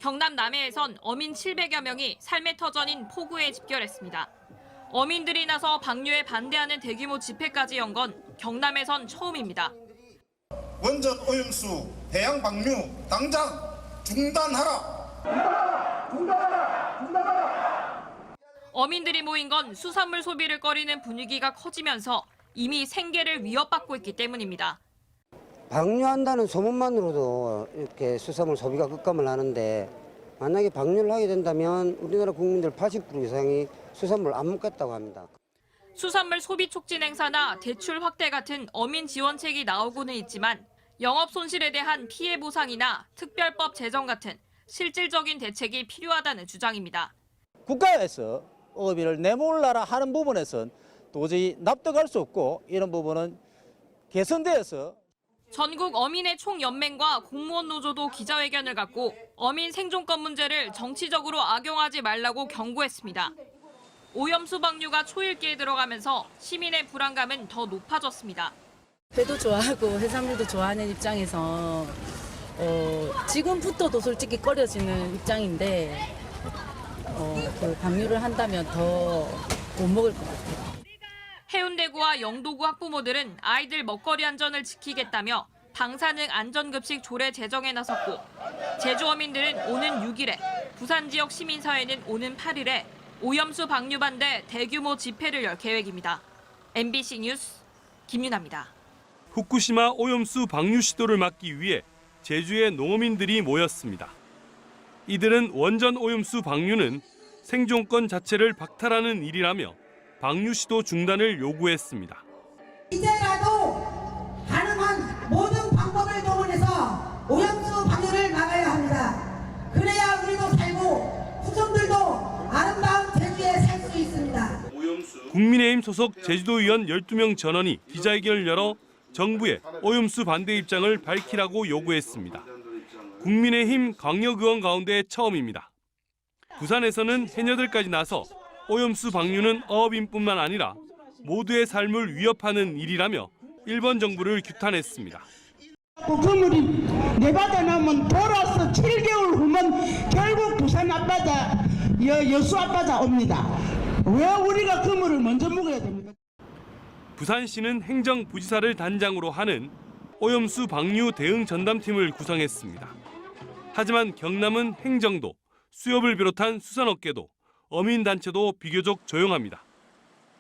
경남 남해에선 어민 700여 명이 삶의 터전인 포구에 집결했습니다. 어민들이 나서 방류에 반대하는 대규모 집회까지 연 건 경남에선 처음입니다. 원전 오염수 해양 방류 당장 중단하라. 어민들이 모인 건 수산물 소비를 꺼리는 분위기가 커지면서 이미 생계를 위협받고 있기 때문입니다. 방류한다는 소문만으로도 이렇게 수산물 소비가 급감을 하는데 만약에 방류를 하게 된다면 우리나라 국민들 80% 이상이 수산물 안 먹겠다고 합니다. 수산물 소비 촉진 행사나 대출 확대 같은 어민 지원책이 나오고는 있지만 영업 손실에 대한 피해 보상이나 특별법 제정 같은 실질적인 대책이 필요하다는 주장입니다. 국가에서 어업인을 내몰라라 하는 부분에선 도저히 납득할 수 없고 이런 부분은 개선되어서 전국 어민의 총연맹과 공무원 노조도 기자회견을 갖고 어민 생존권 문제를 정치적으로 악용하지 말라고 경고했습니다. 오염수 방류가 초읽기에 들어가면서 시민의 불안감은 더 높아졌습니다. 회도 좋아하고 해산물도 좋아하는 입장에서 지금부터도 솔직히 꺼려지는 입장인데 그 방류를 한다면 더 못 먹을 것 같아요. 해운대구와 영도구 학부모들은 아이들 먹거리 안전을 지키겠다며 방사능 안전급식 조례 제정에 나섰고 제주 어민들은 오는 6일에 부산 지역 시민사회는 오는 8일에 오염수 방류 반대 대규모 집회를 열 계획입니다. MBC 뉴스 김윤아입니다. 후쿠시마 오염수 방류 시도를 막기 위해 제주의 농어민들이 모였습니다. 이들은 원전 오염수 방류는 생존권 자체를 박탈하는 일이라며 방류 시도 중단을 요구했습니다. 이제라도 가능한 모든 방법을 동원해서 오염수 방류를 막아야 합니다. 그래야 우리도 살고 후손들도 아름다운 제주에 살 수 있습니다. 국민의힘 소속 제주도의원 12명 전원이 기자회견을 열어 정부의 오염수 반대 입장을 밝히라고 요구했습니다. 국민의힘 강력의원 가운데 처음입니다. 부산에서는 해녀들까지 나서 오염수 방류는 어업인뿐만 아니라 모두의 삶을 위협하는 일이라며 일본 정부를 규탄했습니다. 그물이 내바다 나면 돌아서 7개월 후면 결국 부산 앞바다, 여수 앞바다 옵니다. 왜 우리가 그물을 먼저 먹어야 됩니까? 부산시는 행정부지사를 단장으로 하는 오염수 방류 대응 전담팀을 구성했습니다. 하지만 경남은 행정도, 수협을 비롯한 수산업계도, 어민단체도 비교적 조용합니다.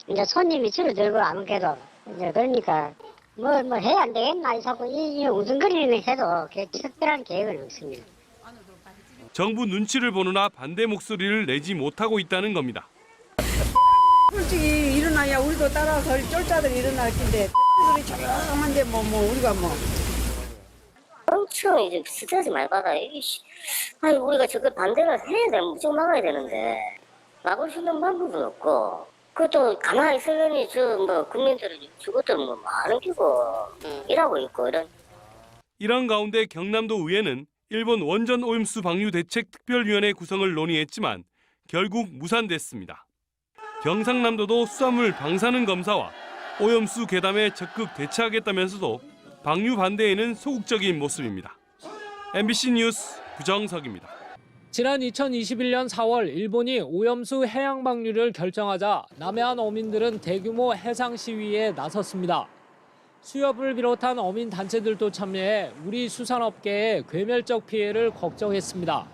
이제 손님이 줄어들고 아무래도 이제 그러니까 뭐 해야 안 되겠나 자꾸 이 웅성거리는 해도 특별한 계획은 없습니다. 정부 눈치를 보느라 반대 목소리를 내지 못하고 있다는 겁니다. 솔직히 일어나야 우리도 따라서 쫄자들이 일어날 텐데 소리 조용한데 뭐 우리가 엄청 이제 스트레스 많이 받아요. 아니 우리가 저걸 반대를 해야 돼, 무조건 막아야 되는데 막을 수 있는 방법은 없고 그것도 가만히 있으려니 국민들이 저것들 안 웃기고 일하고 있고 이런 가운데 경남도 의회는 일본 원전 오염수 방류 대책 특별위원회 구성을 논의했지만 결국 무산됐습니다. 경상남도도 수산물 방사능 검사와 오염수 괴담에 적극 대처하겠다면서도 방류 반대에는 소극적인 모습입니다. MBC 뉴스 부정석입니다. 지난 2021년 4월 일본이 오염수 해양 방류를 결정하자 남해안 어민들은 대규모 해상 시위에 나섰습니다. 수협을 비롯한 어민 단체들도 참여해 우리 수산업계의 괴멸적 피해를 걱정했습니다.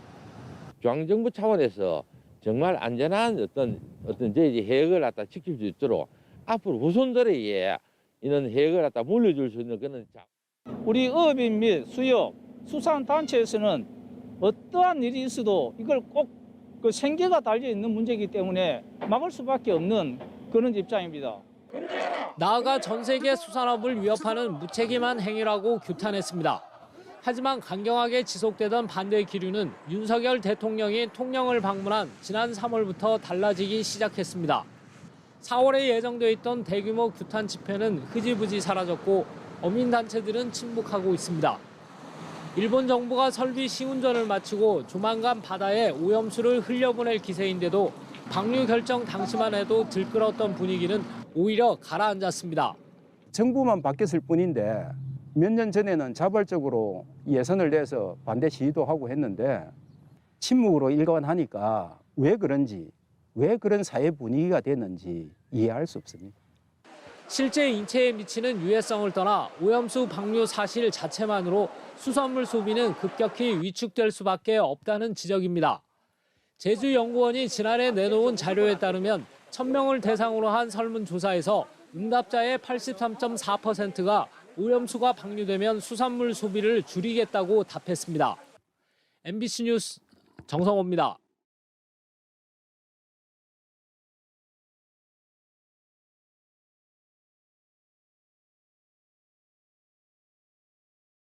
중앙정부 차원에서 정말 안전한 어떤 저희 해역을 갖다 지킬 수 있도록 앞으로 후손들에게 이런 해역을 갖다 물려줄 수 있는 그런 우리 어업인 및 수협, 수산단체에서는 어떠한 일이 있어도 이걸 꼭 그 생계가 달려 있는 문제이기 때문에 막을 수밖에 없는 그런 입장입니다. 나아가 전 세계 수산업을 위협하는 무책임한 행위라고 규탄했습니다. 하지만 강경하게 지속되던 반대 기류는 윤석열 대통령이 통영을 방문한 지난 3월부터 달라지기 시작했습니다. 4월에 예정돼 있던 대규모 규탄 집회는 흐지부지 사라졌고 어민단체들은 침묵하고 있습니다. 일본 정부가 설비 시운전을 마치고 조만간 바다에 오염수를 흘려보낼 기세인데도 방류 결정 당시만 해도 들끓었던 분위기는 오히려 가라앉았습니다. 정부만 바뀌었을 뿐인데 몇 년 전에는 자발적으로 예산을 내서 반대 시위도 하고 했는데 침묵으로 일관하니까 왜 그런지, 왜 그런 사회 분위기가 됐는지 이해할 수 없습니다. 실제 인체에 미치는 유해성을 떠나 오염수 방류 사실 자체만으로 수산물 소비는 급격히 위축될 수밖에 없다는 지적입니다. 제주연구원이 지난해 내놓은 자료에 따르면 1000명을 대상으로 한 설문조사에서 응답자의 83.4%가 오염수가 방류되면 수산물 소비를 줄이겠다고 답했습니다. MBC 뉴스 정성호입니다.